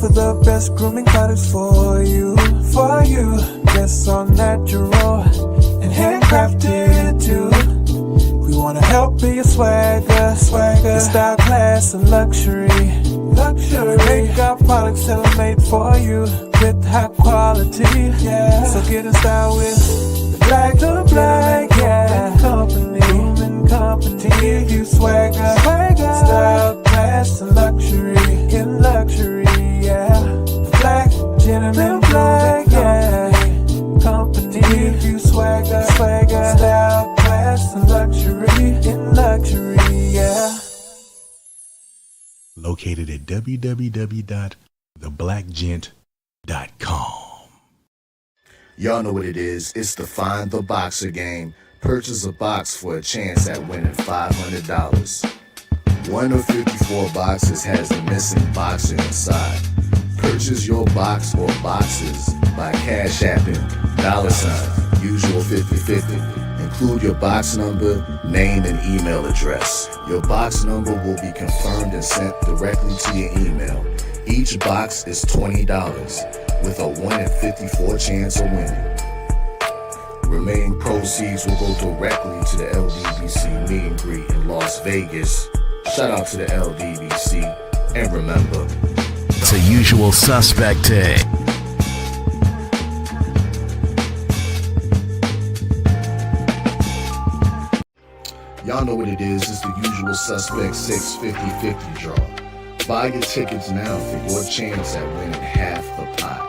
For the best grooming products for you. Guests are natural and handcrafted too. We wanna help be your swagger, your style, class, and luxury. Make our products tailor-made for you with high quality. Yeah. So get in style with the black, yeah. Grooming company. Give you swagger, style, class, and luxury. In luxury. Yeah, black, gentleman, black, yeah. Company, give you swagger, style, class, and luxury, in luxury, yeah. Located at www.theblackgent.com. Y'all know what it is. It's the Find the Boxer game. Purchase a box for a chance at winning $500. One of 54 boxes has the missing boxer inside. Purchase your box or boxes by Cash Apping, $, usual 50/50. Include your box number, name, and email address. Your box number will be confirmed and sent directly to your email. Each box is $20, with a 1 in 54 chance of winning. Remaining proceeds will go directly to the LDBC meet and greet in Las Vegas. Shout out to the LDBC, and remember, it's a usual suspect day. Y'all know what it is. It's the usual suspect 650-50 draw. Buy your tickets now for your chance at winning half the pot.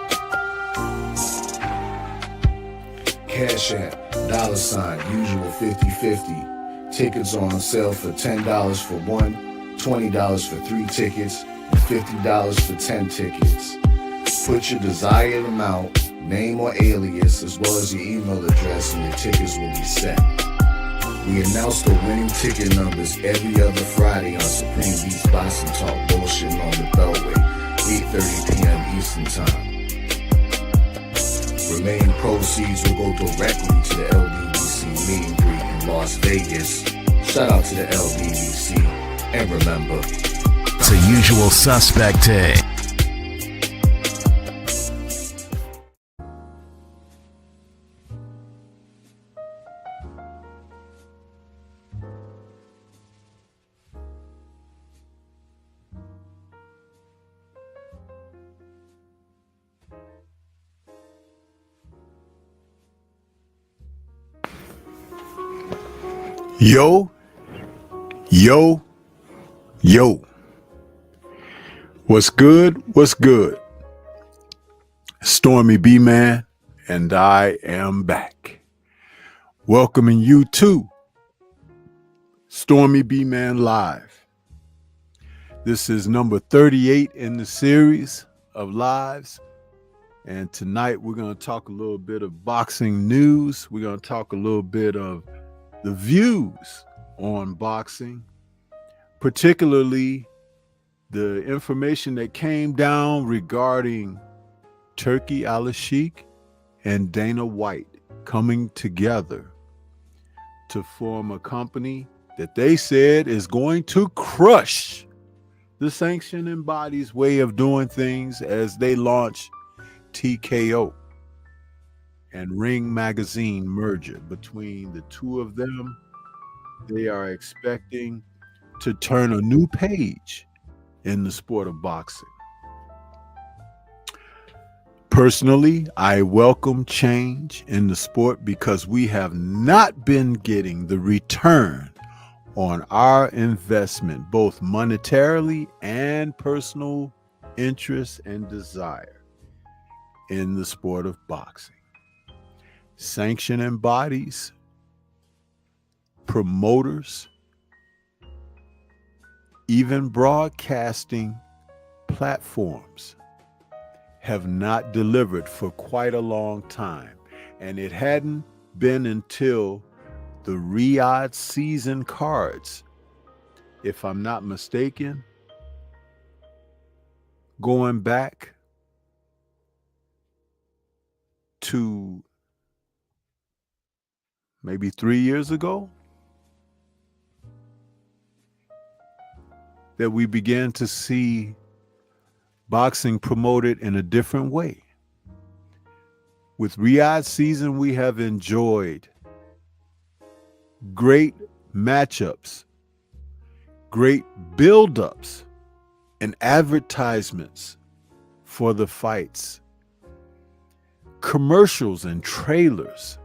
Cash App, $, usual 50/50. Tickets are on sale for $10 for one, $20 for 3 tickets, and $50 for 10 tickets. Put your desired amount, name or alias, as well as your email address, and your tickets will be set. We announce the winning ticket numbers every other Friday on Supreme Beats Boxing Talk Bullshitting on the Beltway, 8:30 p.m. Eastern Time. Remaining proceeds will go directly to the LDBC meet and greet in Las Vegas. Shout out to the LDBC, and remember, it's a usual suspect day. Yo. What's good? Stormybman, and I am back. Welcoming you to Stormybman Live. This is number 38 in the series of lives. And tonight we're going to talk a little bit of boxing news. We're going to talk a little bit of the views on boxing, particularly the information that came down regarding Turki Al-Sheikh and Dana White coming together to form a company that they said is going to crush the sanctioning body's way of doing things as they launch TKO and Ring Magazine merger. Between the two of them, they are expecting to turn a new page in the sport of boxing. Personally, I welcome change in the sport because we have not been getting the return on our investment, both monetarily and personal interest and desire in the sport of boxing. Sanctioning bodies, promoters, even broadcasting platforms have not delivered for quite a long time. And it hadn't been until the Riyadh season cards, if I'm not mistaken, going back to maybe 3 years ago, that we began to see boxing promoted in a different way. With Riyadh season, we have enjoyed great matchups, great build-ups, and advertisements for the fights, commercials and trailers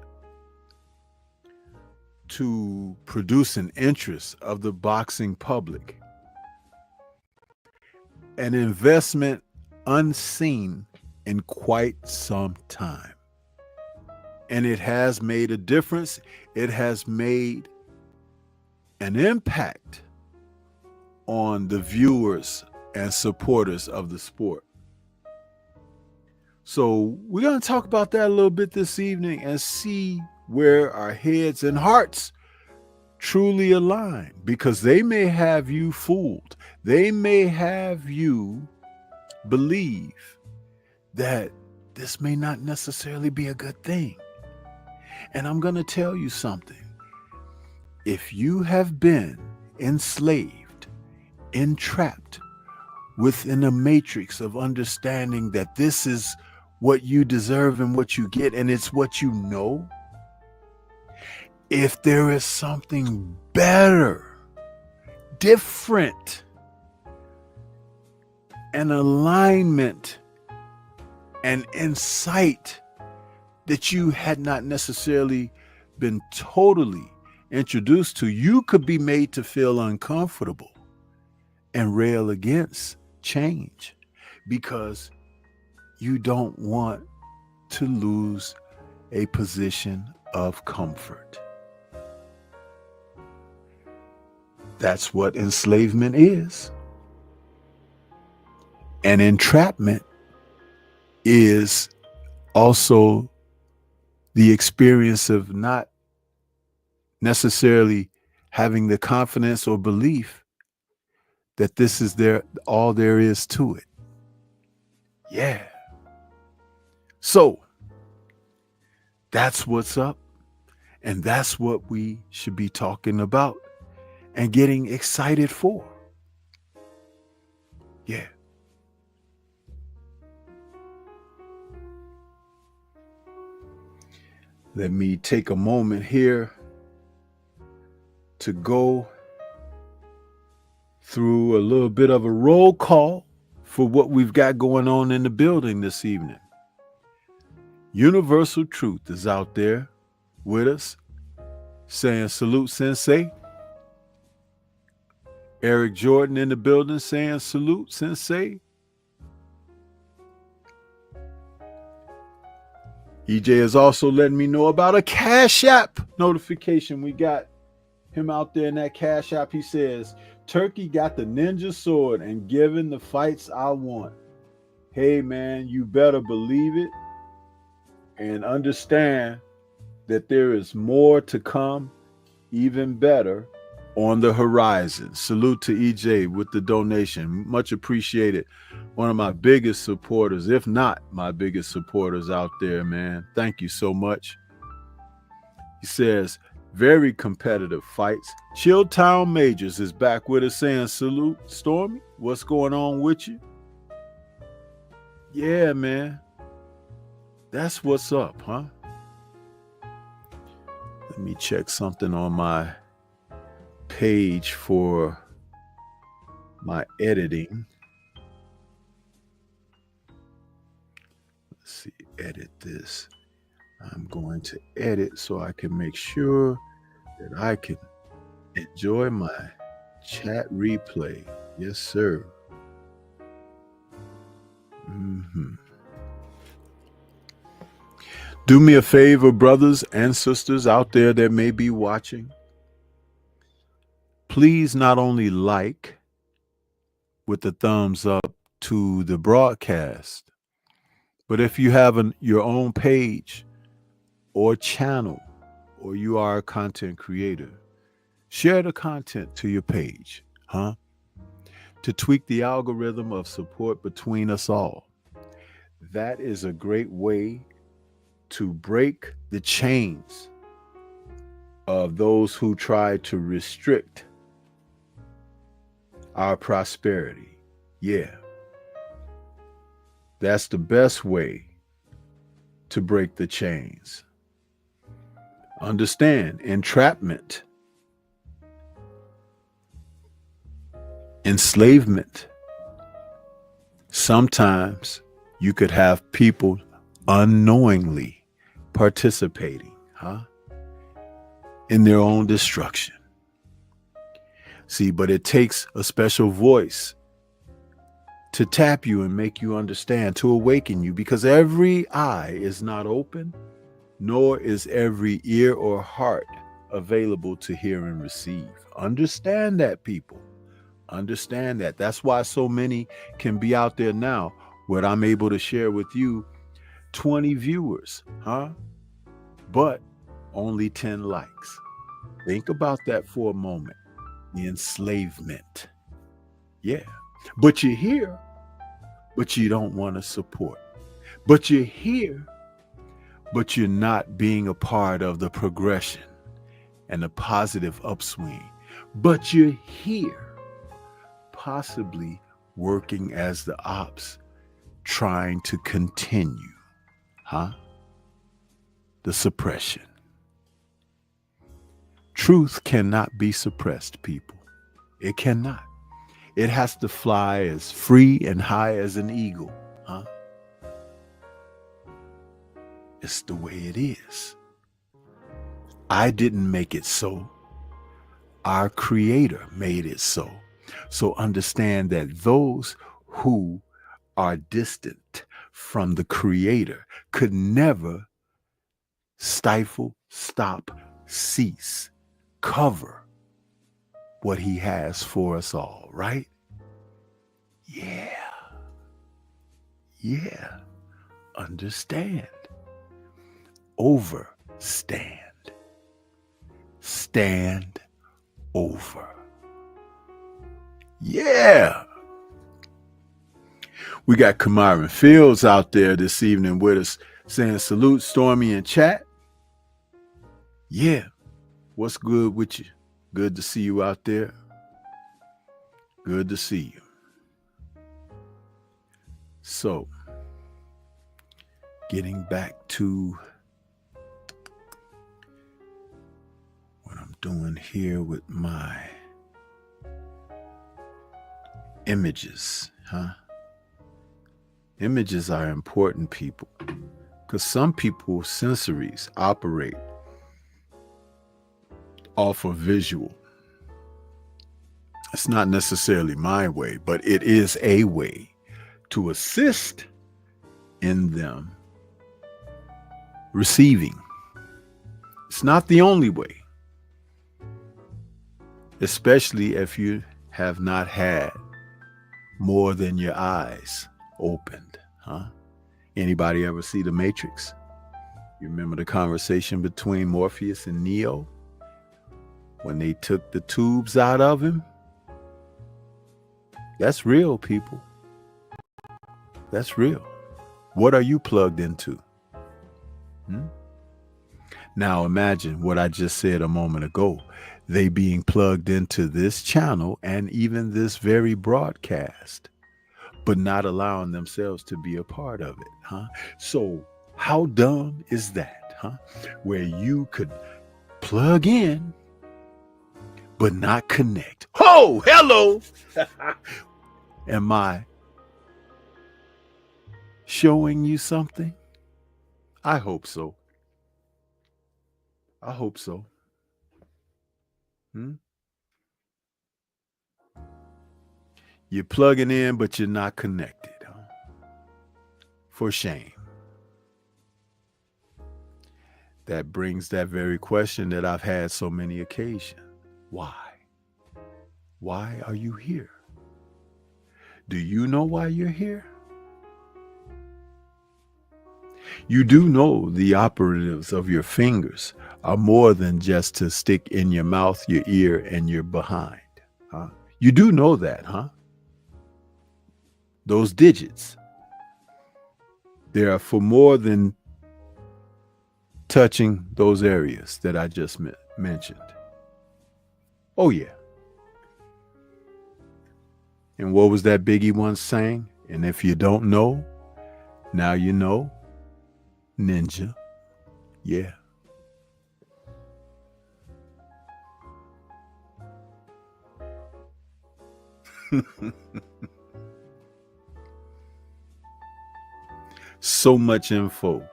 to produce an interest of the boxing public. An investment unseen in quite some time. And it has made a difference. It has made an impact on the viewers and supporters of the sport. So we're going to talk about that a little bit this evening and see where our heads and hearts truly align, because they may have you fooled. They may have you believe that this may not necessarily be a good thing. And I'm going to tell you something. If you have been enslaved, entrapped within a matrix of understanding that this is what you deserve and what you get, and it's what you know, if there is something better, different, an alignment, an insight that you had not necessarily been totally introduced to, you could be made to feel uncomfortable and rail against change because you don't want to lose a position of comfort. That's what enslavement is. And entrapment is also the experience of not necessarily having the confidence or belief that this is all there is to it. Yeah. So that's what's up, and that's what we should be talking about and getting excited for. Yeah. Let me take a moment here to go through a little bit of a roll call for what we've got going on in the building this evening. Universal Truth is out there with us, saying salute, Sensei. Eric Jordan in the building saying salute, Sensei. EJ is also letting me know about a Cash App notification. We got him out there in that Cash App. He says, Turkey got the ninja sword and giving the fights I want. Hey, man, you better believe it and understand that there is more to come, even better, on the horizon. Salute to EJ with the donation. Much appreciated. One of my biggest supporters, if not my biggest supporters out there, man. Thank you so much. He says, very competitive fights. Chilltown Majors is back with us saying salute. Stormy, what's going on with you? Yeah, man. That's what's up, huh? Let me check something on my page for my editing. see, edit this. I'm going to edit so I can make sure that I can enjoy my chat replay. Yes, sir. Do me a favor, brothers and sisters out there that may be watching. Please not only like with the thumbs up to the broadcast, but if you have your own page or channel, or you are a content creator, share the content to your page, to tweak the algorithm of support between us all. That is a great way to break the chains of those who try to restrict our prosperity. Yeah. That's the best way to break the chains. Understand, entrapment, enslavement. Sometimes you could have people unknowingly participating, in their own destruction. See, but it takes a special voice to tap you and make you understand, to awaken you, because every eye is not open, nor is every ear or heart available to hear and receive. Understand that, people. Understand that. That's why so many can be out there now, where I'm able to share with you 20 viewers, but only 10 likes. Think about that for a moment. The enslavement. Yeah. But you're here, but you don't want to support. But you're here, but you're not being a part of the progression and the positive upswing. But you're here, possibly working as the ops, trying to continue, the suppression. Truth cannot be suppressed, people. It cannot. It has to fly as free and high as an eagle, It's the way it is. I didn't make it so. Our Creator made it so. So understand that those who are distant from the Creator could never stifle, stop, cease, cover what He has for us all, right? Yeah. Understand. Overstand. Stand over. Yeah. We got Kamaran Fields out there this evening with us saying salute Stormy in chat. Yeah. What's good with you? Good to see you out there. Good to see you. So, getting back to what I'm doing here with my images, Images are important, people, because some people's sensories operate off of visual. It's not necessarily my way, but it is a way to assist in them receiving. It's not the only way, especially if you have not had more than your eyes opened. Anybody ever see The Matrix? You remember the conversation between Morpheus and Neo when they took the tubes out of him? That's real, people. That's real. What are you plugged into? Now imagine what I just said a moment ago. They being plugged into this channel and even this very broadcast, but not allowing themselves to be a part of it. So how dumb is that? Where you could plug in, but not connect. Oh, hello. Am I showing you something? I hope so. I hope so. You're plugging in, but you're not connected. Huh? For shame. That brings that very question that I've had so many occasions. Why? Why are you here? Do you know why you're here? You do know the operatives of your fingers are more than just to stick in your mouth, your ear, and your behind. Huh? You do know that, huh? Those digits, they are for more than touching those areas that I just mentioned. Oh, yeah. And what was that Biggie once saying? And if you don't know, now you know, ninja. Yeah. So much info.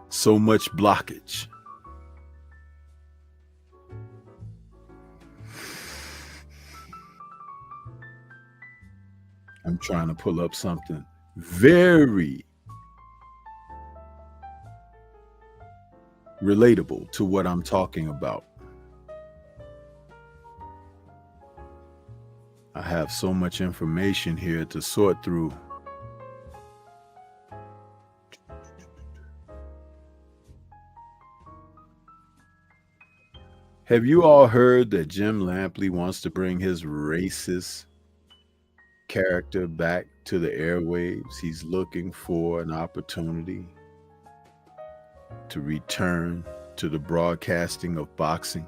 So much blockage. I'm trying to pull up something very relatable to what I'm talking about. I have so much information here to sort through. Have you all heard that Jim Lampley wants to bring his racist character back to the airwaves? He's looking for an opportunity to return to the broadcasting of boxing.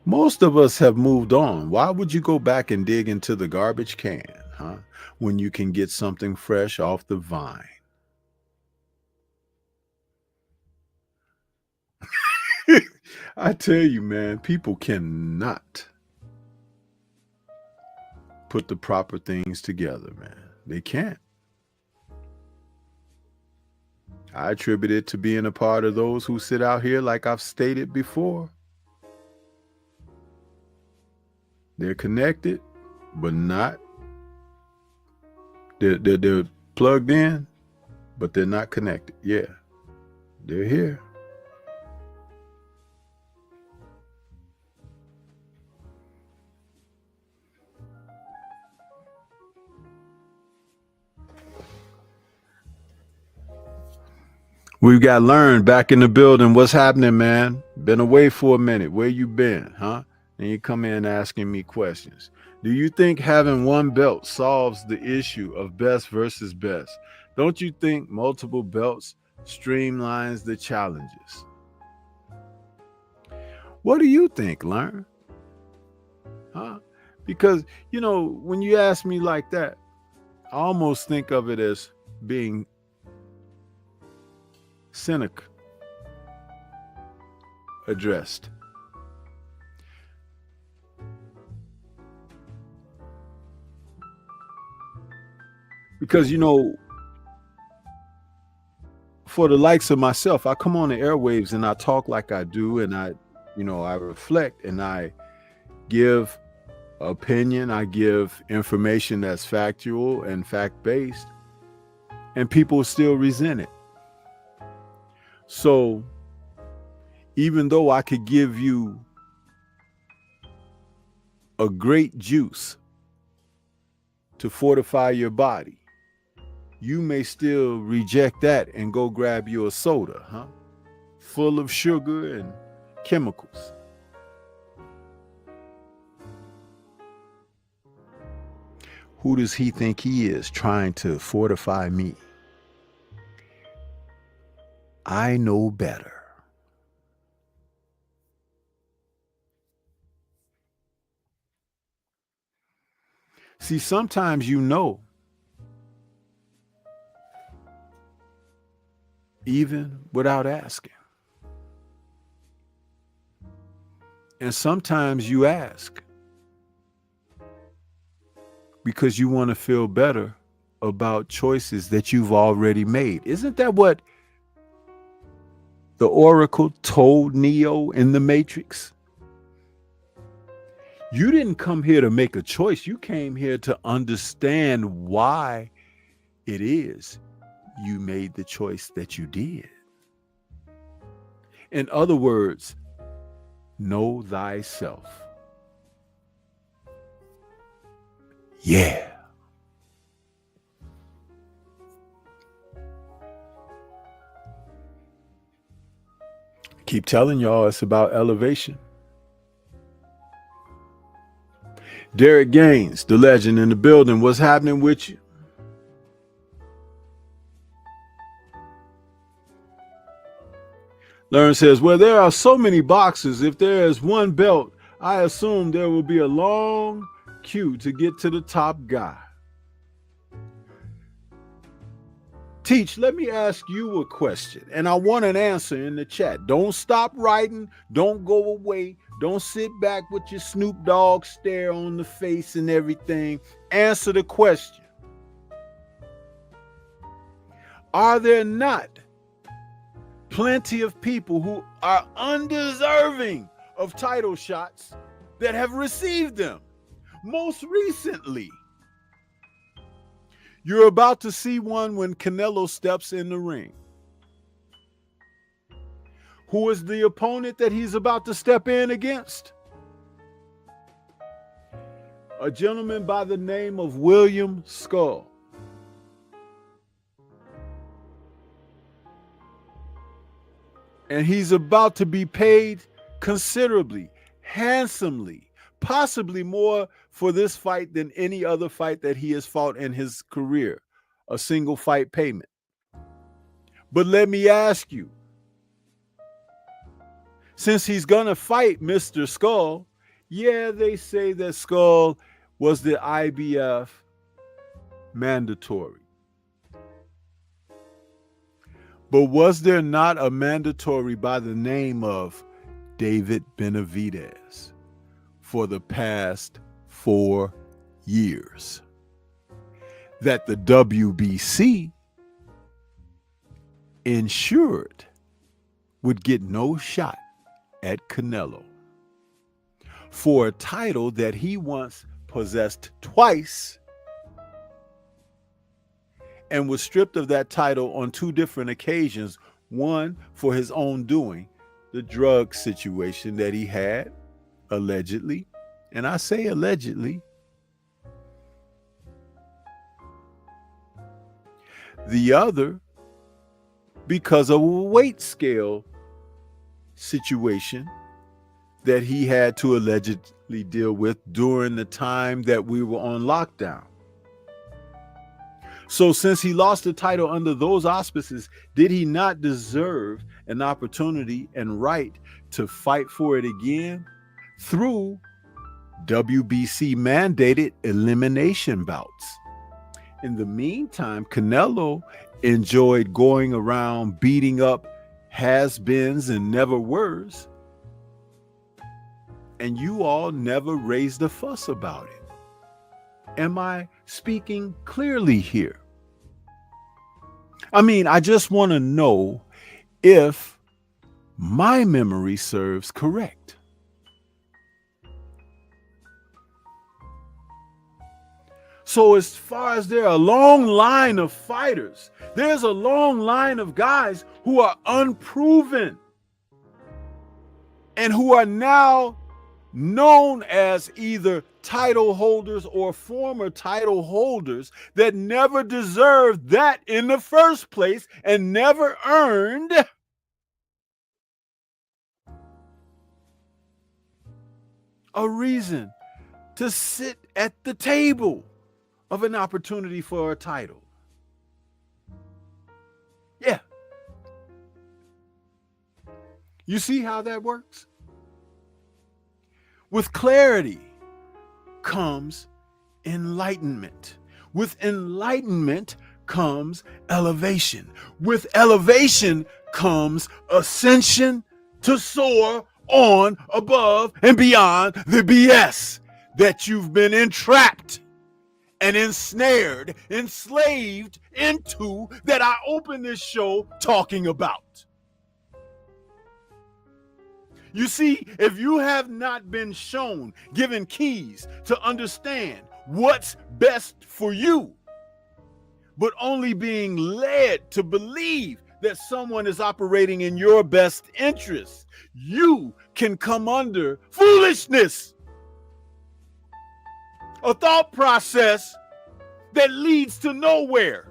Most of us have moved on. Why would you go back and dig into the garbage can, huh? When you can get something fresh off the vine. I tell you, man, people cannot put the proper things together, man. They can't. I attribute it to being a part of those who sit out here, like I've stated before. They're connected, but not. They're plugged in, but they're not connected. Yeah, they're here. We've got Learn back in the building. What's happening, man? Been away for a minute. Where you been, huh? And you come in asking me questions. Do you think having one belt solves the issue of best versus best? Don't you think multiple belts streamlines the challenges? What do you think, Learn? Huh? Because, when you ask me like that, I almost think of it as being cynic addressed. Because, for the likes of myself, I come on the airwaves and I talk like I do, and I reflect and I give opinion, I give information that's factual and fact-based, and people still resent it. So even though I could give you a great juice to fortify your body, you may still reject that and go grab you a soda, huh? Full of sugar and chemicals. Who does he think he is trying to fortify me? I know better. See, sometimes even without asking. And sometimes you ask because you want to feel better about choices that you've already made. Isn't that what the Oracle told Neo in the Matrix? You didn't come here to make a choice. You came here to understand why it is you made the choice that you did. In other words, know thyself. Yeah. Keep telling y'all it's about elevation. Derek Gaines, the legend in the building. What's happening with you? Learn says, well, there are so many boxes. If there is one belt, I assume there will be a long queue to get to the top guy. Teach, let me ask you a question, and I want an answer in the chat. Don't stop writing. Don't go away. Don't sit back with your Snoop Dogg stare on the face and everything. Answer the question. Are there not plenty of people who are undeserving of title shots that have received them? Most recently, you're about to see one when Canelo steps in the ring. Who is the opponent that he's about to step in against? A gentleman by the name of William Skull. And he's about to be paid considerably, handsomely, possibly more for this fight than any other fight that he has fought in his career, a single fight payment. But let me ask you, since he's gonna fight Mr. Skull, yeah, they say that Skull was the IBF mandatory. But was there not a mandatory by the name of David Benavidez for the past 4 years that the WBC ensured would get no shot at Canelo for a title that he once possessed twice and was stripped of that title on 2 different occasions, one for his own doing, the drug situation that he had, allegedly, and I say allegedly. The other, because of a weight scale situation that he had to allegedly deal with during the time that we were on lockdown. So since he lost the title under those auspices, did he not deserve an opportunity and right to fight for it again through WBC mandated elimination bouts? In the meantime, Canelo enjoyed going around beating up has-beens and never-weres, and you all never raised a fuss about it. Am I speaking clearly here? I mean, I just want to know if my memory serves correct. So as far as there are a long line of fighters, there's a long line of guys who are unproven and who are now known as either title holders or former title holders that never deserved that in the first place and never earned a reason to sit at the table of an opportunity for a title. Yeah. You see how that works? With clarity comes enlightenment. With enlightenment comes elevation. With elevation comes ascension to soar on, above, and beyond the BS that you've been entrapped and ensnared, enslaved into, that I open this show talking about. You see, if you have not been shown, given keys to understand what's best for you, but only being led to believe that someone is operating in your best interest, you can come under foolishness, a thought process that leads to nowhere.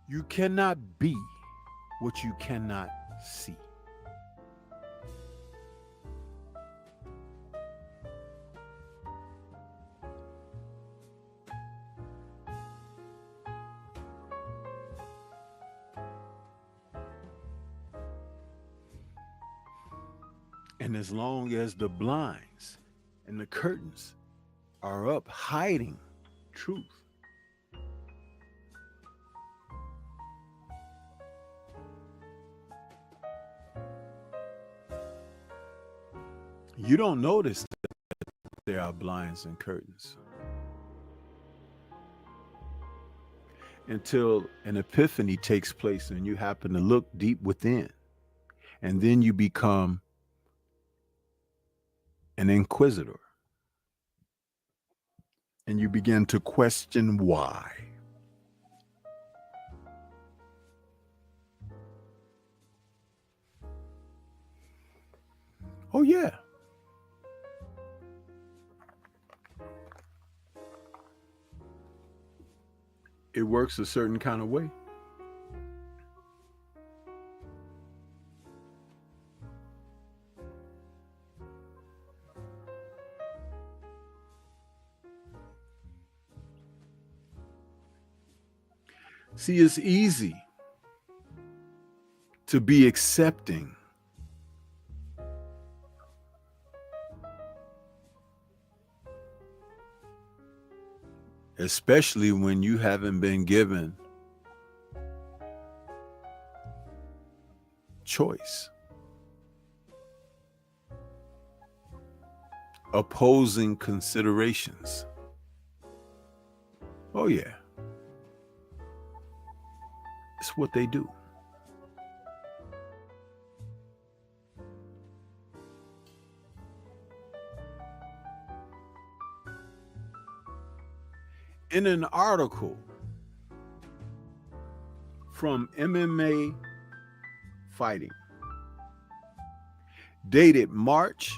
You cannot be what you cannot see. And as long as the blinds and the curtains are up hiding truth, you don't notice that there are blinds and curtains until an epiphany takes place and you happen to look deep within. And then you become an inquisitor. And you begin to question why. Oh, yeah. It works a certain kind of way. See, it's easy to be accepting especially when you haven't been given choice. Opposing considerations. Oh, yeah. It's what they do. In an article from MMA Fighting, dated March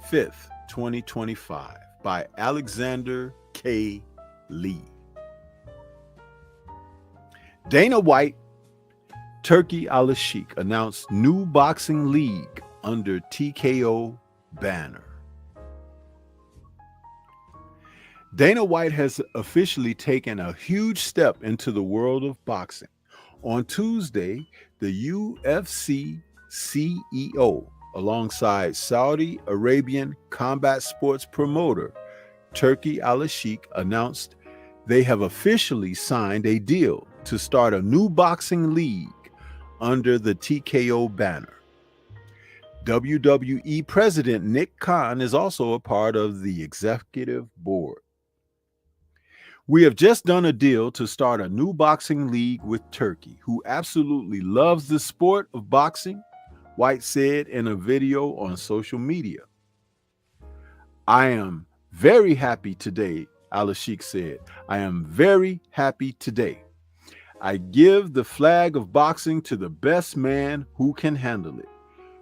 5th, 2025, by Alexander K. Lee. Dana White, Turki Al-Sheikh announced new boxing league under TKO banner. Dana White has officially taken a huge step into the world of boxing. On Tuesday, the UFC CEO, alongside Saudi Arabian combat sports promoter Turki Al-Sheikh, announced they have officially signed a deal to start a new boxing league under the TKO banner. WWE President Nick Khan is also a part of the executive board. We have just done a deal to start a new boxing league with Turkey, who absolutely loves the sport of boxing, White said in a video on social media. I am very happy today, Al-Sheikh said. I am very happy today. I give the flag of boxing to the best man who can handle it.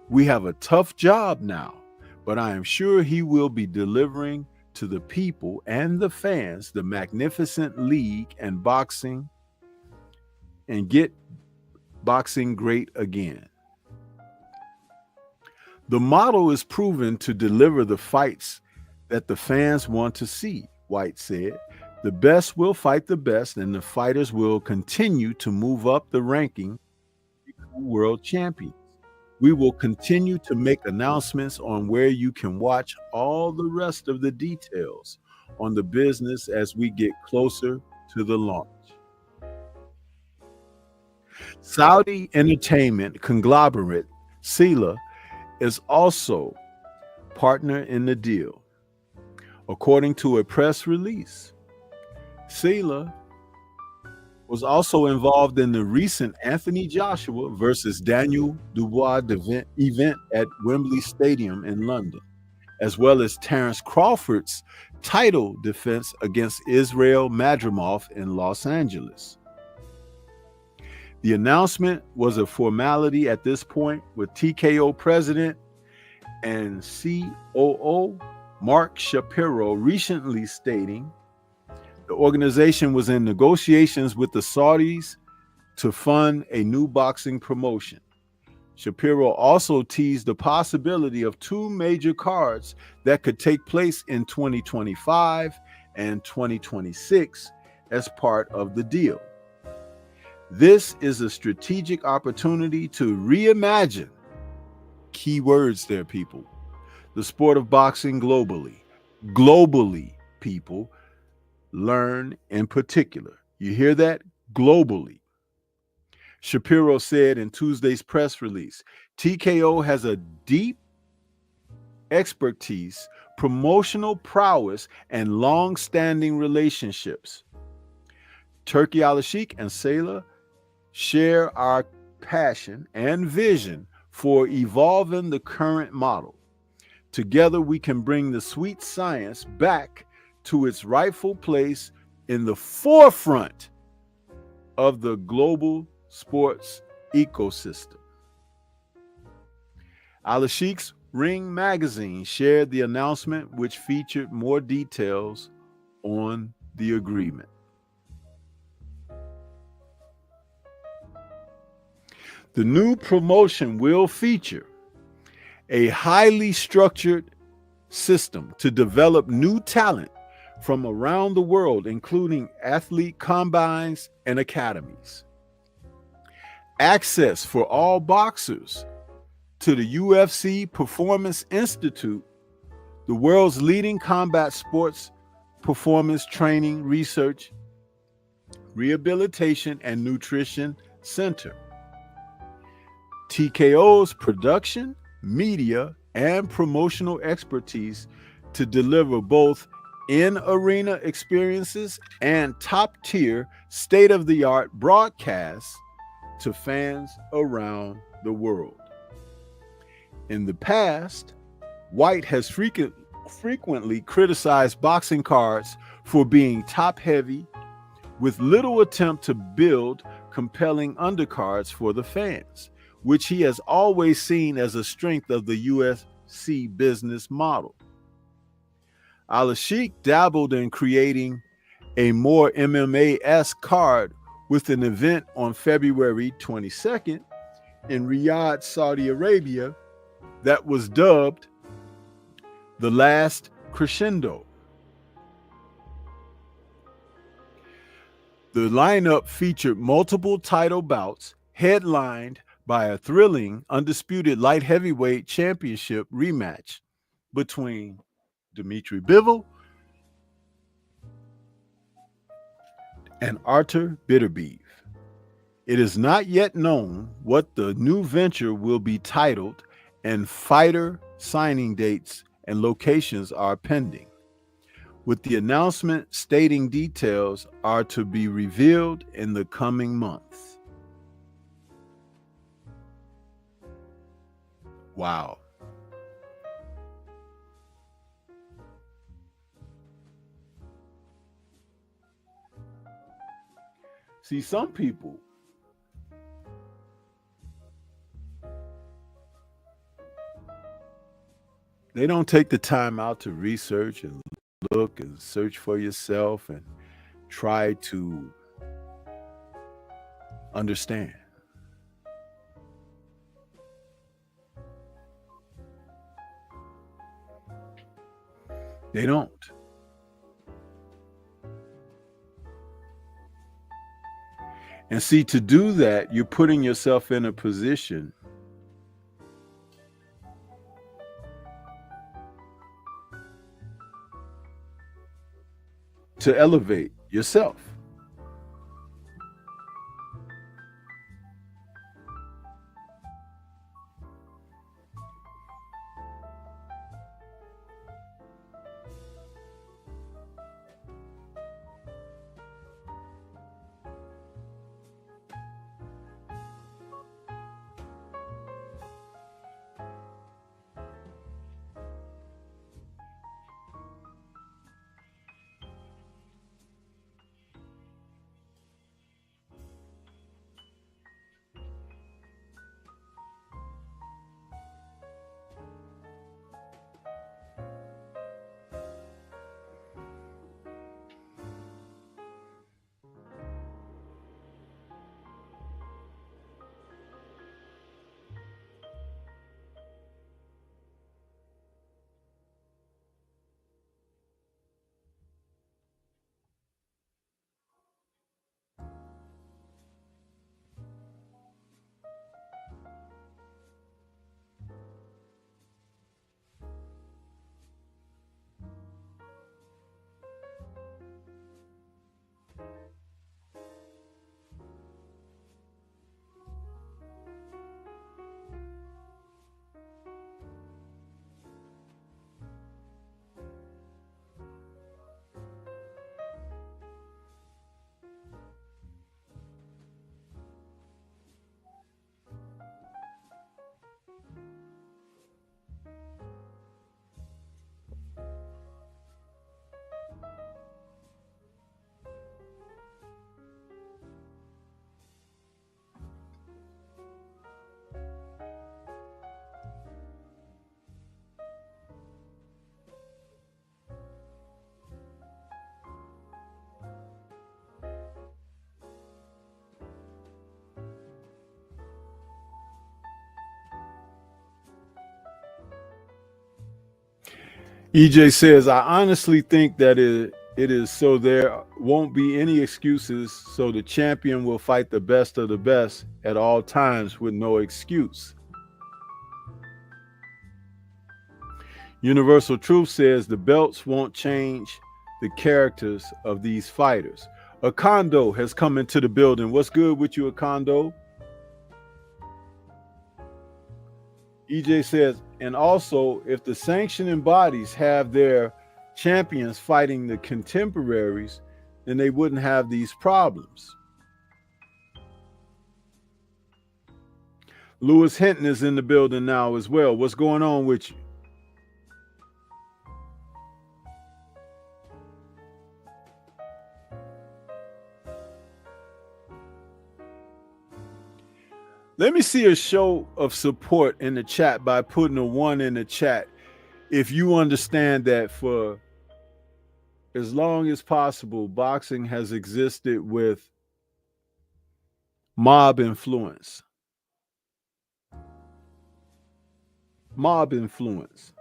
We have a tough job now, but I am sure he will be delivering to the people and the fans the magnificent league and boxing and get boxing great again. The model is proven to deliver the fights that the fans want to see, White said. The best will fight the best, and the fighters will continue to move up the ranking to become world champions. We will continue to make announcements on where you can watch all the rest of the details on the business as we get closer to the launch. Saudi entertainment conglomerate Sela is also partner in the deal. According to a press release, Sela was also involved in the recent Anthony Joshua versus Daniel Dubois event at Wembley Stadium in London, as well as Terence Crawford's title defense against Israel Madrimov in Los Angeles. The announcement was a formality at this point, with TKO president and COO Mark Shapiro recently stating the organization was in negotiations with the Saudis to fund a new boxing promotion. Shapiro also teased the possibility of two major cards that could take place in 2025 and 2026 as part of the deal. This is a strategic opportunity to reimagine, key words there, people, the sport of boxing globally. Globally, people, learn in particular. You hear that? Globally. Shapiro said in Tuesday's press release, TKO has a deep expertise, promotional prowess, and long-standing relationships. Turki Al-Sheikh and Sela share our passion and vision for evolving the current model. Together, we can bring the sweet science back to its rightful place in the forefront of the global sports ecosystem. Al-Sheikh's Ring magazine shared the announcement, which featured more details on the agreement. The new promotion will feature a highly structured system to develop new talent from around the world, including athlete combines and academies. Access for all boxers to the UFC Performance Institute, the world's leading combat sports performance training, research, rehabilitation, and nutrition center. TKO's production, media, and promotional expertise to deliver both in-arena experiences and top-tier, state-of-the-art broadcasts to fans around the world. In the past, White has frequently criticized boxing cards for being top-heavy, with little attempt to build compelling undercards for the fans, which he has always seen as a strength of the UFC business model. Al-Sheikh dabbled in creating a more MMA-esque card with an event on February 22nd in Riyadh, Saudi Arabia, that was dubbed The Last Crescendo. The lineup featured multiple title bouts, headlined by a thrilling undisputed light heavyweight championship rematch between Dmitry Bivol and Artur Beterbiev. It is not yet known what the new venture will be titled, and fighter signing dates and locations are pending, with the announcement stating details are to be revealed in the coming months. Wow. See, some people they don't take the time out to research and look and search for yourself and try to understand. They don't. And see, to do that, you're putting yourself in a position to elevate yourself. EJ says, I honestly think that it is so there won't be any excuses, so the champion will fight the best of the best at all times with no excuse. Universal Truth says the belts won't change the characters of these fighters. Akondo has come into the building. What's good with you, Akondo? EJ says, and also, if the sanctioning bodies have their champions fighting the contemporaries, then they wouldn't have these problems. Lewis Hinton is in the building now as well. What's going on with you? Let me see a show of support in the chat by putting a 1 in the chat if you understand that for as long as possible, boxing has existed with mob influence. Mob influence.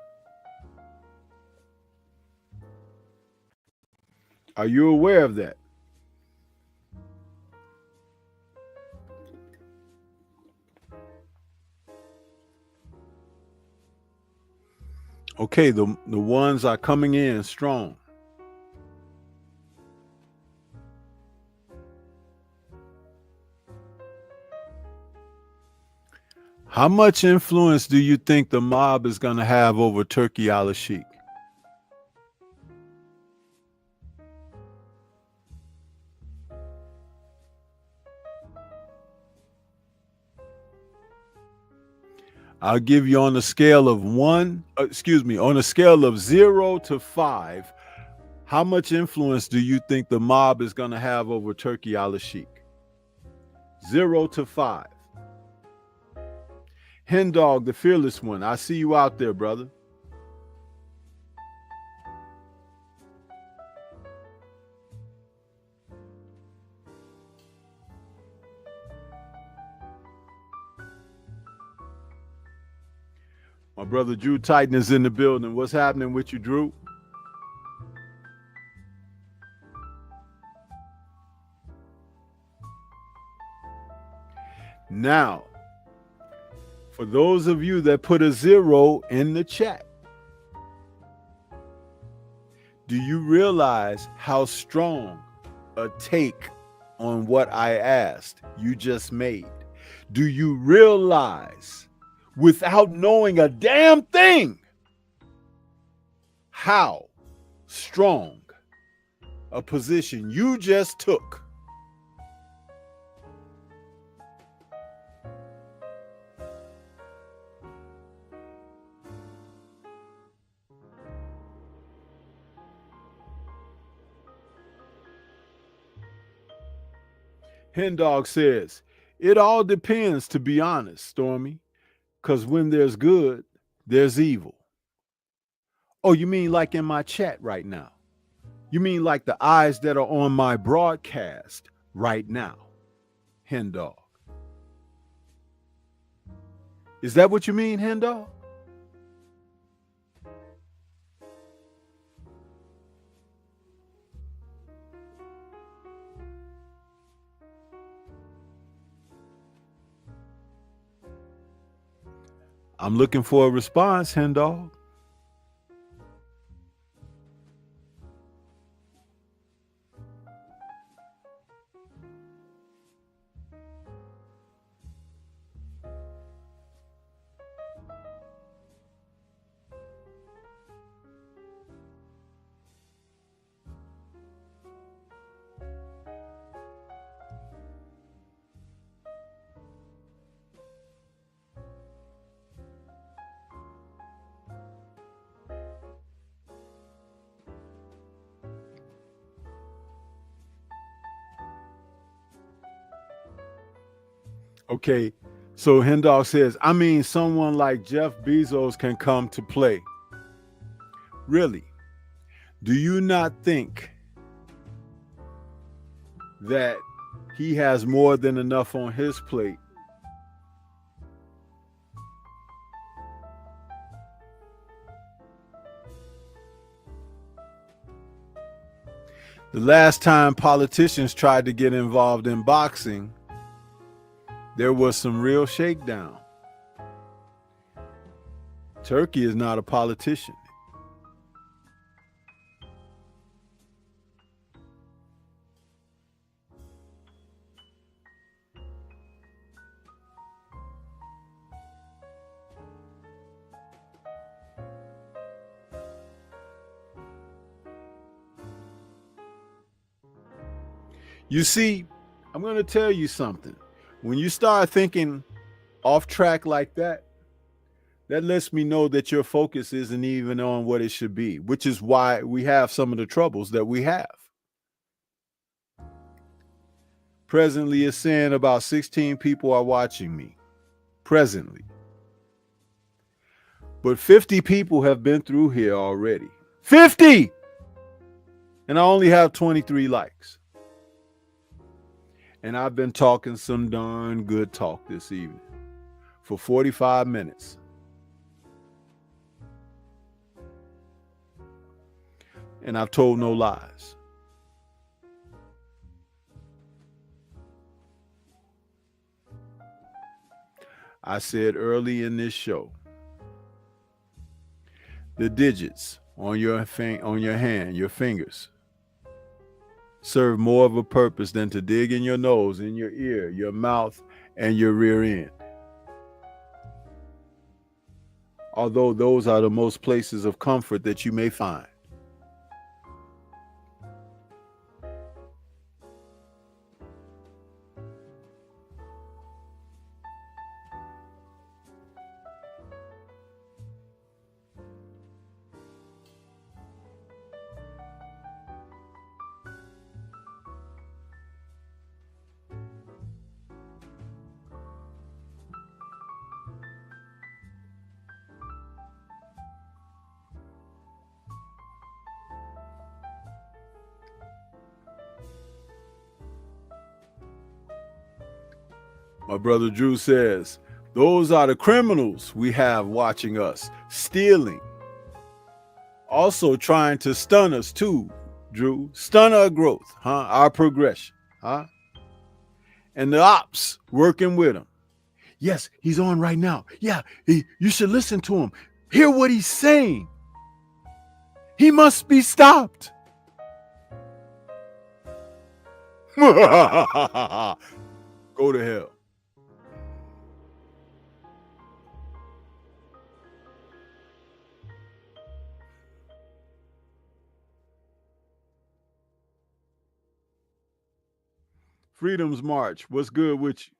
Are you aware of that? Okay, the ones are coming in strong. How much influence do you think the mob is going to have over Turki al-Sheikh? I'll give you on a scale of on a scale of 0 to 5, how much influence do you think the mob is going to have over Turki al-Sheikh? 0 to 5. Hendog, the fearless one, I see you out there, brother. My brother Drew Titan is in the building. What's happening with you, Drew? Now, for those of you that put a 0 in the chat, Do you realize how strong a take on what I asked you just made? Do you realize, without knowing a damn thing, how strong a position you just took? Hendog says, it all depends, to be honest, Stormy, because when there's good, there's evil. Oh, you mean like in my chat right now? You mean like the eyes that are on my broadcast right now, Hendog? Is that what you mean, Hendog? I'm looking for a response, Hendog. Okay, so Hendog says, I mean, someone like Jeff Bezos can come to play. Really? Do you not think that he has more than enough on his plate? The last time politicians tried to get involved in boxing, there was some real shakedown. Turkey is not a politician. You see, I'm going to tell you something. When you start thinking off track like that, that lets me know that your focus isn't even on what it should be, which is why we have some of the troubles that we have. Presently, it's saying about 16 people are watching me. Presently. But 50 people have been through here already. 50! And I only have 23 likes. And I've been talking some darn good talk this evening for 45 minutes. And I've told no lies. I said early in this show, the digits on your hand, your fingers, serve more of a purpose than to dig in your nose, in your ear, your mouth, and your rear end. Although those are the most places of comfort that you may find. My brother Drew says, those are the criminals we have watching us, stealing. Also trying to stun us too, Drew. Stun our growth, our progression, And the ops working with him. Yes, he's on right now. Yeah, you should listen to him. Hear what he's saying. He must be stopped. Go to hell. Freedom's March. What's good with you?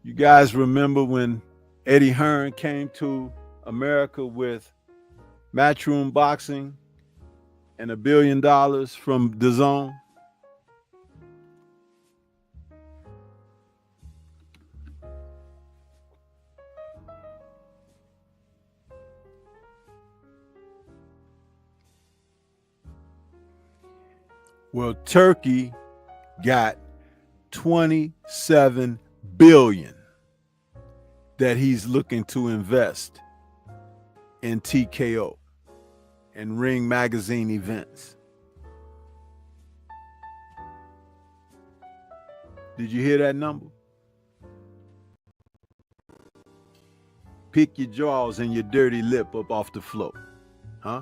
You guys remember when Eddie Hearn came to America with Matchroom Boxing and $1 billion from DAZN? Well, Turkey got 27 billion that he's looking to invest in TKO and Ring Magazine events. Did you hear that number? Pick your jaws and your dirty lip up off the floor. Huh?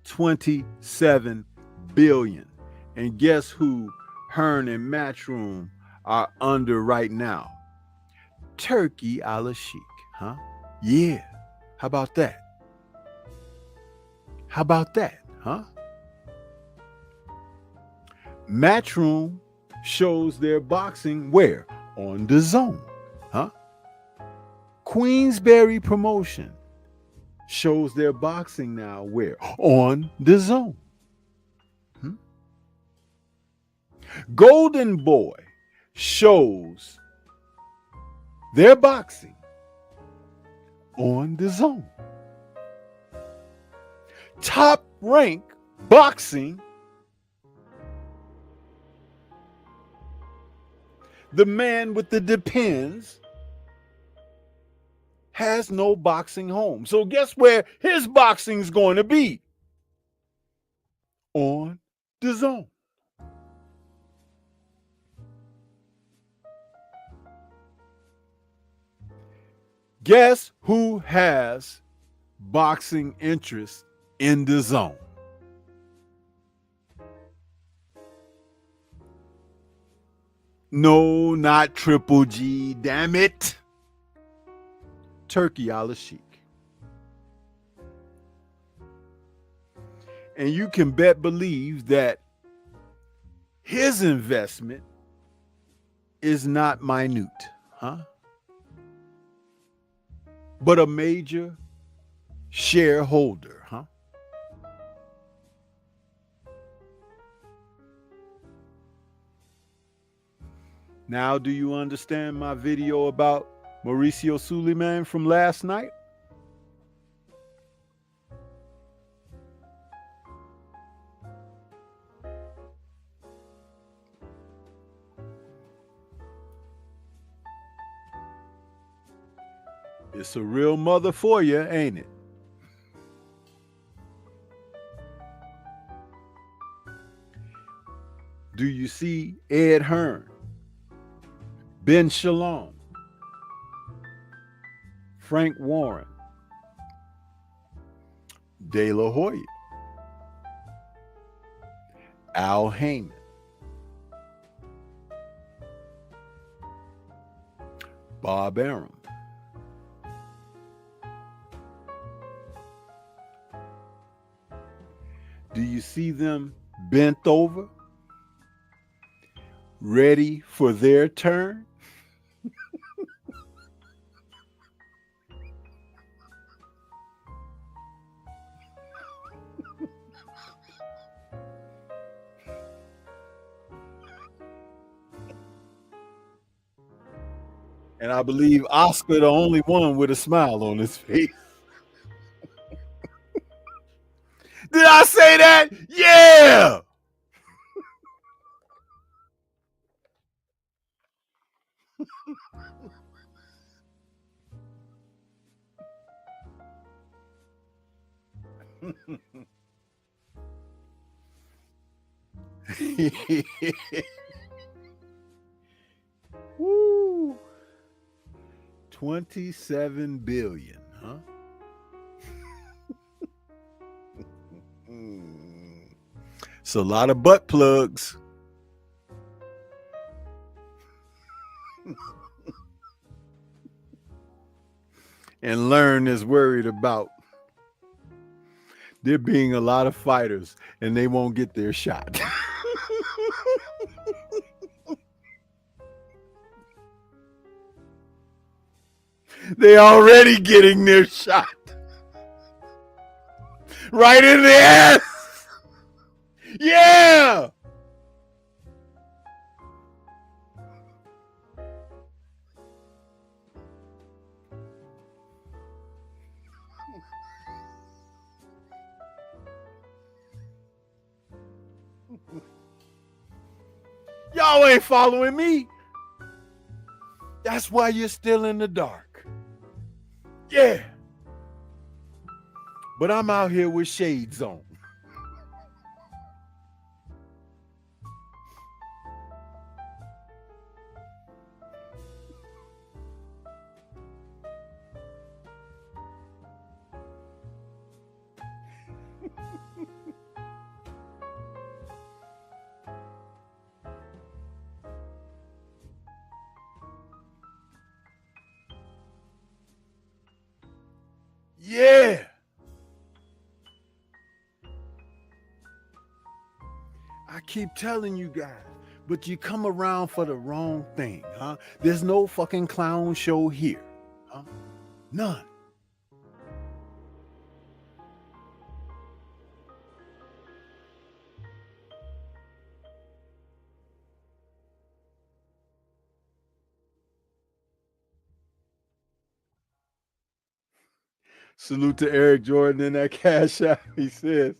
27 billion. And guess who Hearn and Matchroom are under right now? Turkey Al-Sheikh, huh? Yeah. How about that? How about that, huh? Matchroom shows their boxing where? On DAZN, huh? Queensberry Promotion shows their boxing now where? On DAZN. Golden Boy shows their boxing on DAZN. Top Rank Boxing, the man with the Depends, has no boxing home. So guess where his boxing's going to be? On DAZN. Guess who has boxing interest in DAZN? No, not Triple G, damn it. Turkey Al-Sheikh. And you can bet believe that his investment is not minute, huh? But a major shareholder, huh? Now, do you understand my video about Mauricio Suleiman from last night? It's a real mother for you, ain't it? Do you see Ed Hearn, Ben Shalom, Frank Warren, De La Hoya, Al Heyman, Bob Arum, do you see them bent over, ready for their turn? And I believe Oscar the only one with a smile on his face. Did I say that? Yeah. Woo. 27 billion, huh? It's a lot of butt plugs. And Learn is worried about there being a lot of fighters and they won't get their shot. They already getting their shot. Right in the ass. Yeah. Y'all ain't following me. That's why you're still in the dark. Yeah. But I'm out here with shades on. Yeah. I keep telling you guys, but you come around for the wrong thing, huh? There's no fucking clown show here, huh? None. Salute to Eric Jordan in that cash app. He says,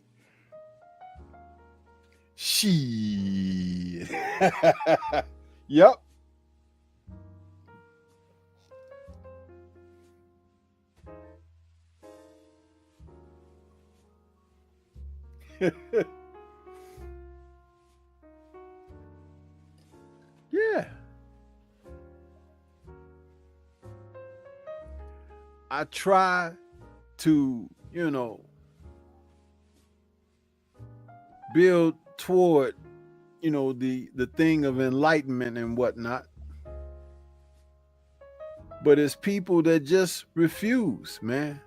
shit. Yep. Yeah. I try to, build toward, the thing of enlightenment and whatnot. But it's people that just refuse, man.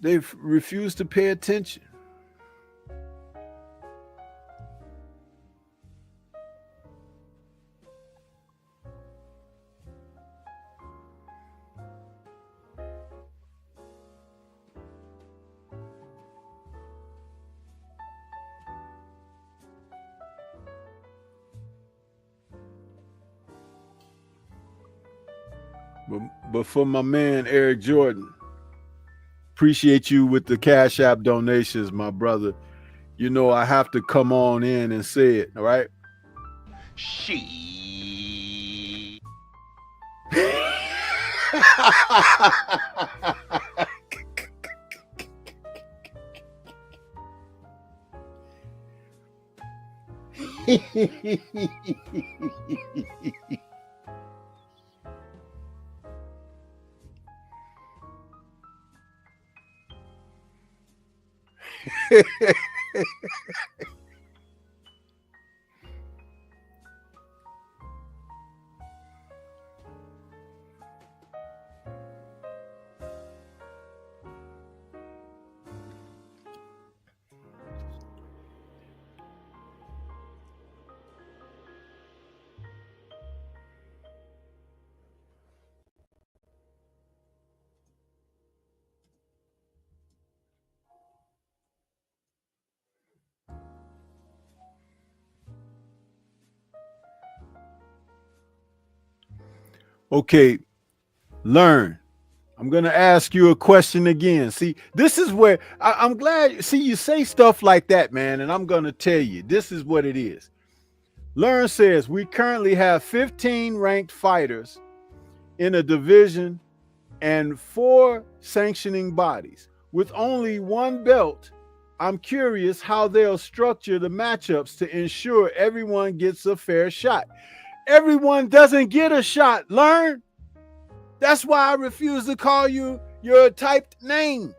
They refuse to pay attention. But for my man, Eric Jordan, appreciate you with the Cash App donations, my brother. I have to come on in and say it, all right? She. Okay, Learn. I'm going to ask you a question again. See, this is where I'm glad. See, you say stuff like that, man, and I'm going to tell you, this is what it is. Learn says we currently have 15 ranked fighters in a division and 4 sanctioning bodies. With only 1 belt, I'm curious how they'll structure the matchups to ensure everyone gets a fair shot. Everyone doesn't get a shot. Learn. That's why I refuse to call you your typed name.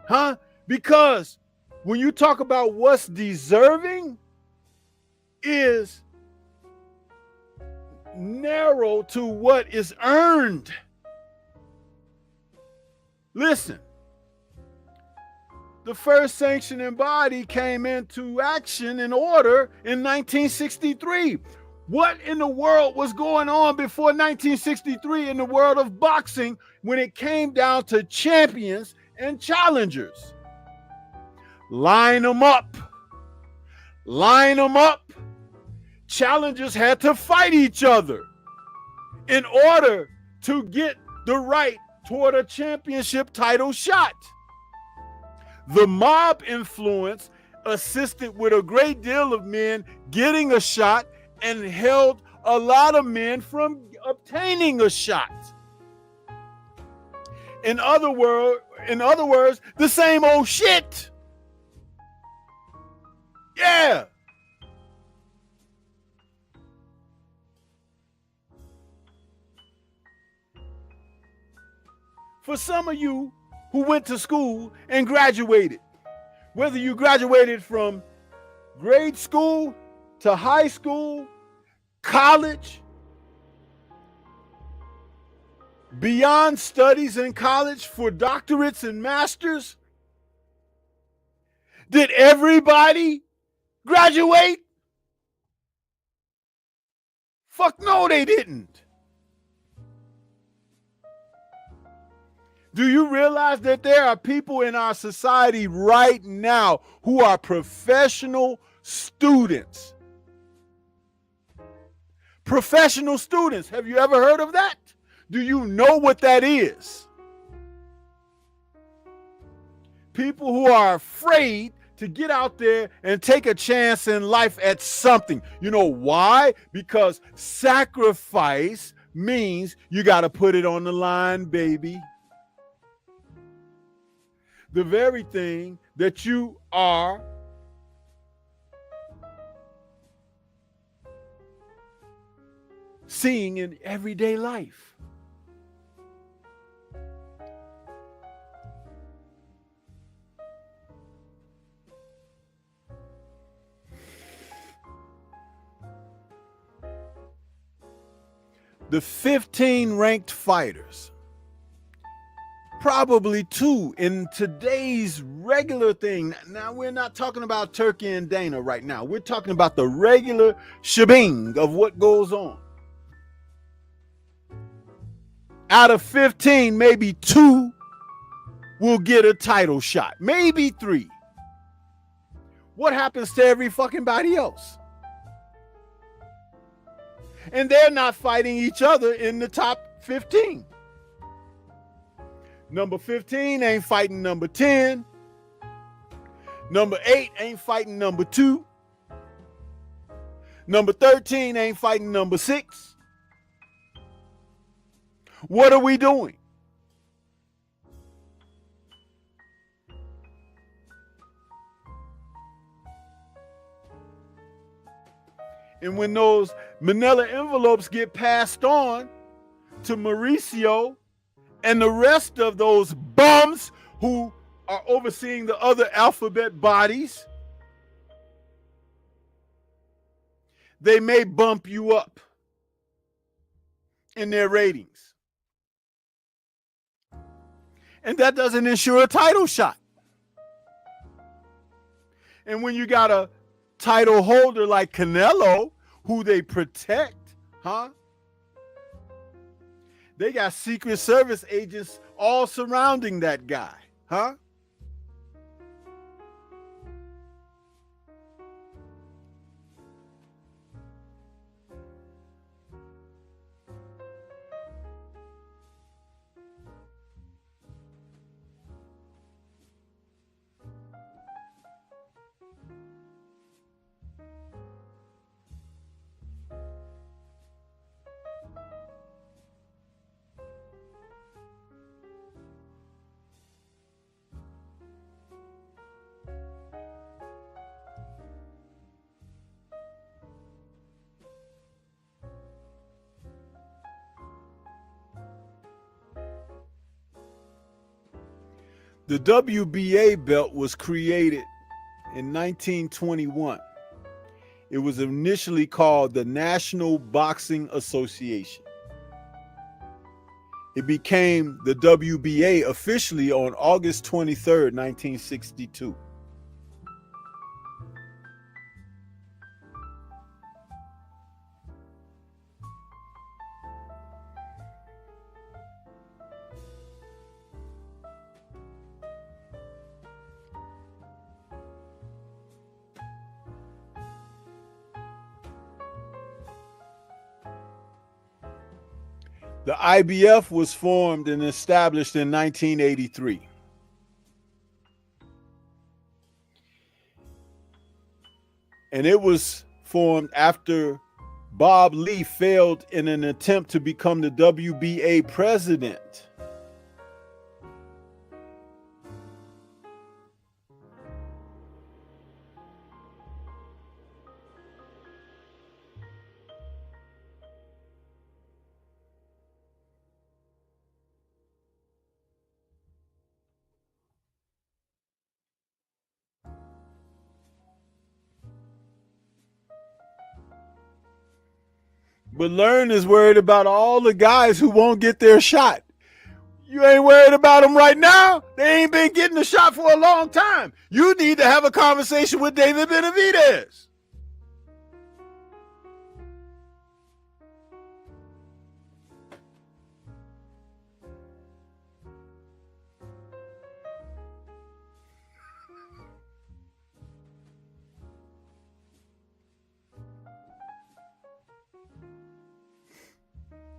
Huh? Because when you talk about what's deserving is narrow to what is earned. Listen, the first sanctioning body came into action in order in 1963. What in the world was going on before 1963 in the world of boxing when it came down to champions and challengers? Line them up. Line them up. Challengers had to fight each other in order to get the right toward a championship title shot. The mob influence assisted with a great deal of men getting a shot and held a lot of men from obtaining a shot. In other words, the same old shit. Yeah. For some of you who went to school and graduated, whether you graduated from grade school to high school, college, beyond studies in college for doctorates and masters, did everybody graduate? Fuck no, they didn't. Do you realize that there are people in our society right now who are professional students? Professional students. Have you ever heard of that? Do you know what that is? People who are afraid to get out there and take a chance in life at something. You know why? Because sacrifice means you got to put it on the line, baby. The very thing that you are seeing in everyday life. The 15 ranked fighters, probably 2 in today's regular thing. Now, we're not talking about Turkey and Dana right now. We're talking about the regular shebang of what goes on. Out of 15, maybe 2 will get a title shot. Maybe 3. What happens to every fucking body else? And they're not fighting each other in the top 15. Number 15 ain't fighting number 10. Number 8 ain't fighting number 2. Number 13 ain't fighting number 6. What are we doing? And when those manila envelopes get passed on to Mauricio and the rest of those bums who are overseeing the other alphabet bodies, they may bump you up in their ratings. And that doesn't ensure a title shot. And when you got a title holder like Canelo, who they protect, they got Secret Service agents all surrounding that guy, The WBA belt was created in 1921. It was initially called the National Boxing Association. It became the WBA officially on August 23rd, 1962. The IBF was formed and established in 1983. And it was formed after Bob Lee failed in an attempt to become the WBA president. But Learn is worried about all the guys who won't get their shot. You ain't worried about them right now? They ain't been getting the shot for a long time. You need to have a conversation with David Benavidez.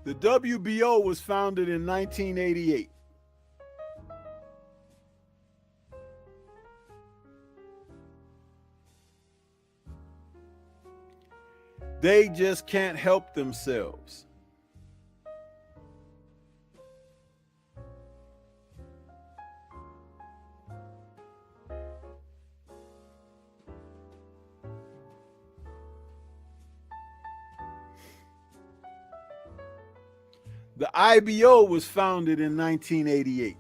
The WBO was founded in 1988. They just can't help themselves. The IBO was founded in 1988.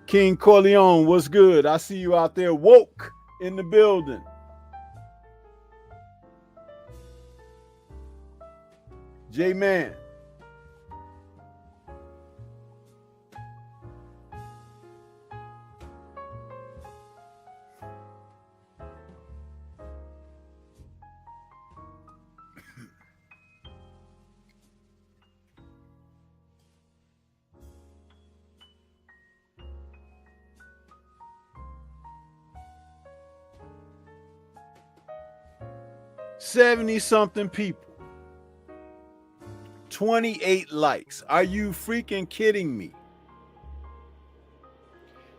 King Corleone, what's good? I see you out there woke in the building. J-Man. $70-something people. 28 likes. Are you freaking kidding me?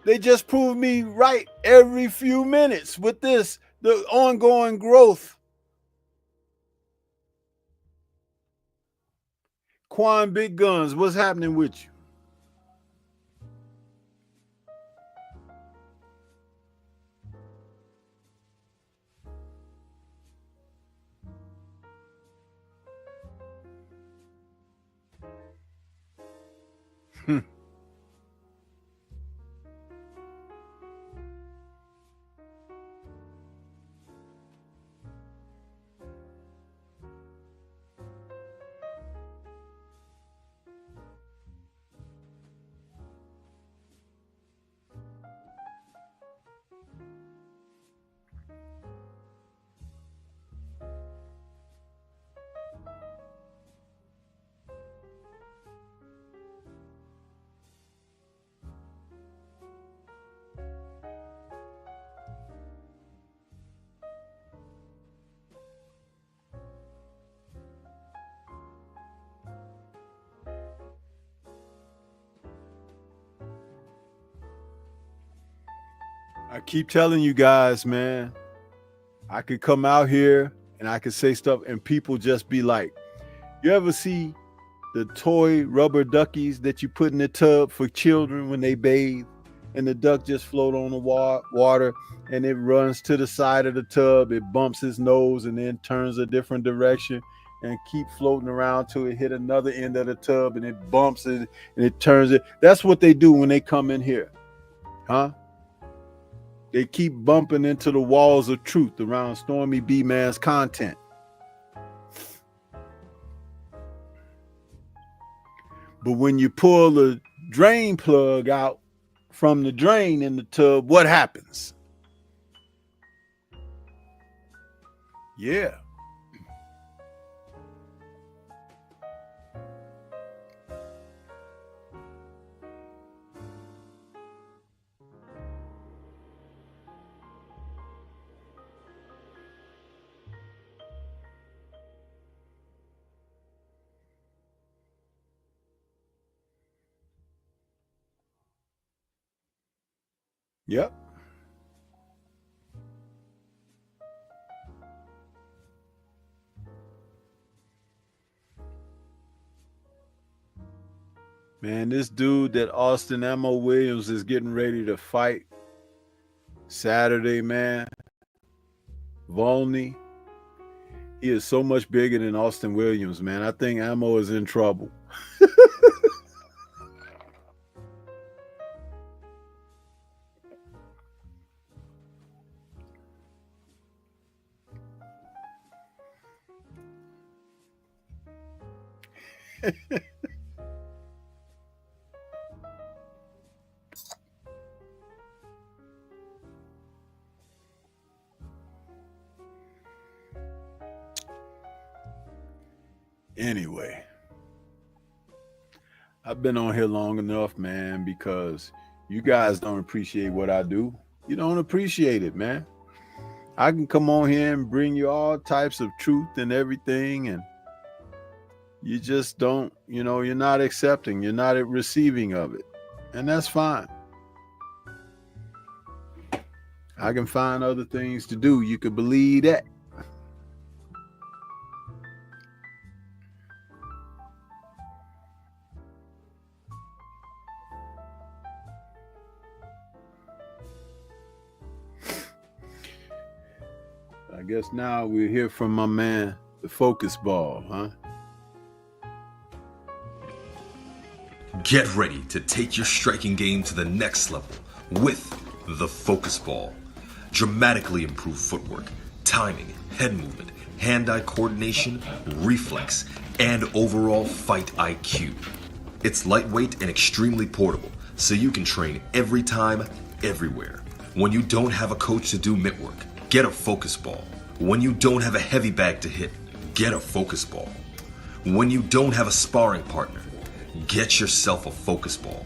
They just prove me right every few minutes with this, the ongoing growth. Quan Big Guns, what's happening with you? I keep telling you guys, man, I could come out here and I could say stuff and people just be like, you ever see the toy rubber duckies that you put in the tub for children when they bathe? and the duck just float on the water, and it runs to the side of the tub. It bumps its nose and then turns a different direction and keep floating around till it hit another end of the tub, and it bumps it and it turns it. That's what they do when they come in here, huh? They keep bumping into the walls of truth around Stormybman's content. But when you pull the drain plug out from the drain in the tub, what happens? Yeah. Yep. Man, this dude that Austin Ammo Williams is getting ready to fight Saturday, man, Volney, he is so much bigger than Austin Williams, man. I think Ammo is in trouble. Anyway, I've been on here long enough, man, because you guys don't appreciate what I do. You don't appreciate it, man. I can come on here and bring you all types of truth and everything, and you just don't, you're not accepting, you're not receiving of it. And that's fine. I can find other things to do. You could believe that. I guess now we'll hear from my man, the Focus Ball, huh? Get ready to take your striking game to the next level with the Focus Ball. Dramatically improved footwork, timing, head movement, hand-eye coordination, reflex, and overall fight IQ. It's lightweight and extremely portable, so you can train every time, everywhere. When you don't have a coach to do mitt work, get a Focus Ball. When you don't have a heavy bag to hit, get a Focus Ball. When you don't have a sparring partner, get yourself a Focus Ball.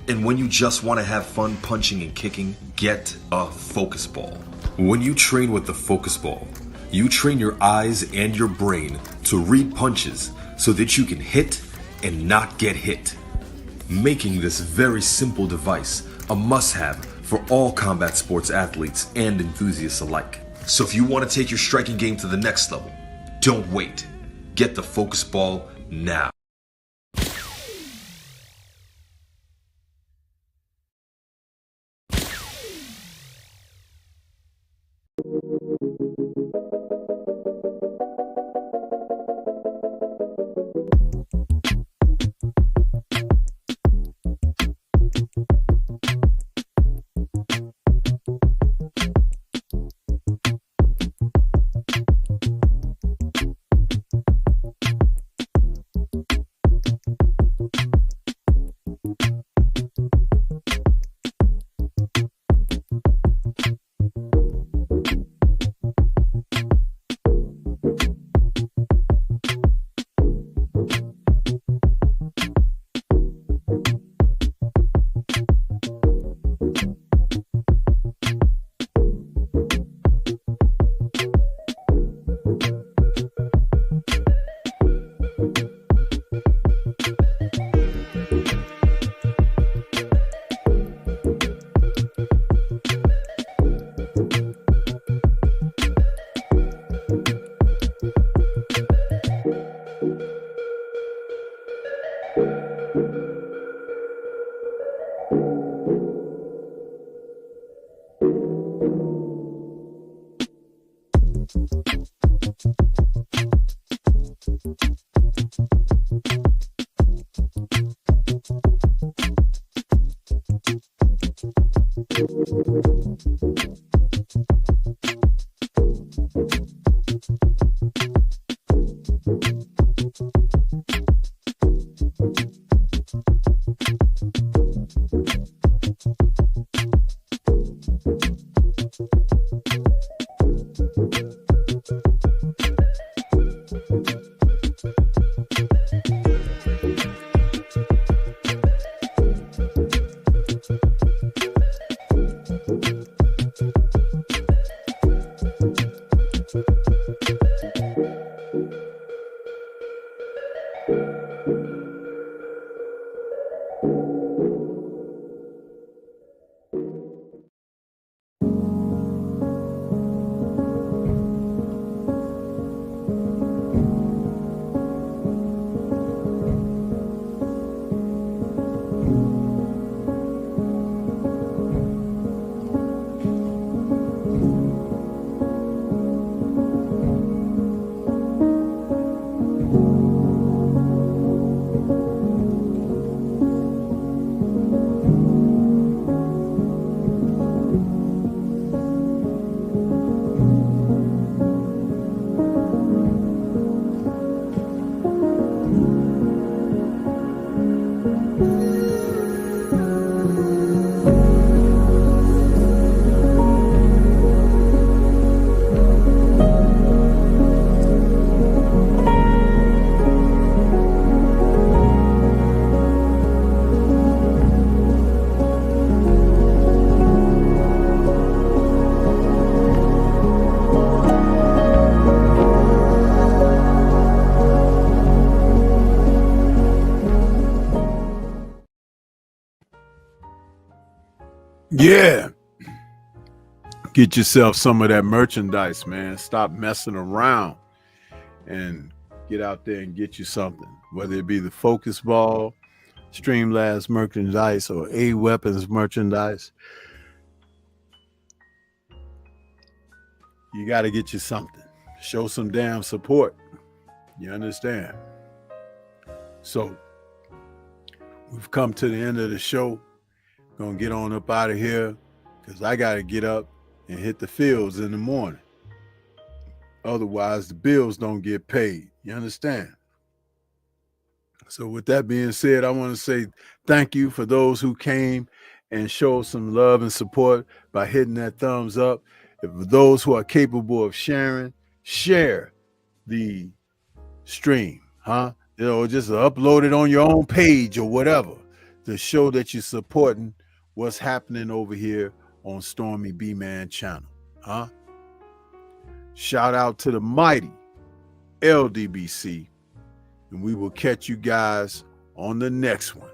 And when you just want to have fun punching and kicking, get a Focus Ball. When you train with the Focus Ball, you train your eyes and your brain to read punches so that you can hit and not get hit, making this very simple device a must-have for all combat sports athletes and enthusiasts alike. So if you want to take your striking game to the next level, don't wait. Get the Focus Ball now. Yeah. Get yourself some of that merchandise, man. Stop messing around and get out there and get you something, whether it be the Focus Ball, Streamlabs merchandise, or A Weapons merchandise. You got to get you something. Show some damn support. You understand? So we've come to the end of the show. Gonna get on up out of here because I got to get up and hit the fields in the morning. Otherwise, the bills don't get paid. You understand? So with that being said, I want to say thank you for those who came and showed some love and support by hitting that thumbs up. For those who are capable of sharing, share the stream, just upload it on your own page or whatever to show that you're supporting what's happening over here on Stormybman channel, Shout out to the mighty LDBC, and we will catch you guys on the next one.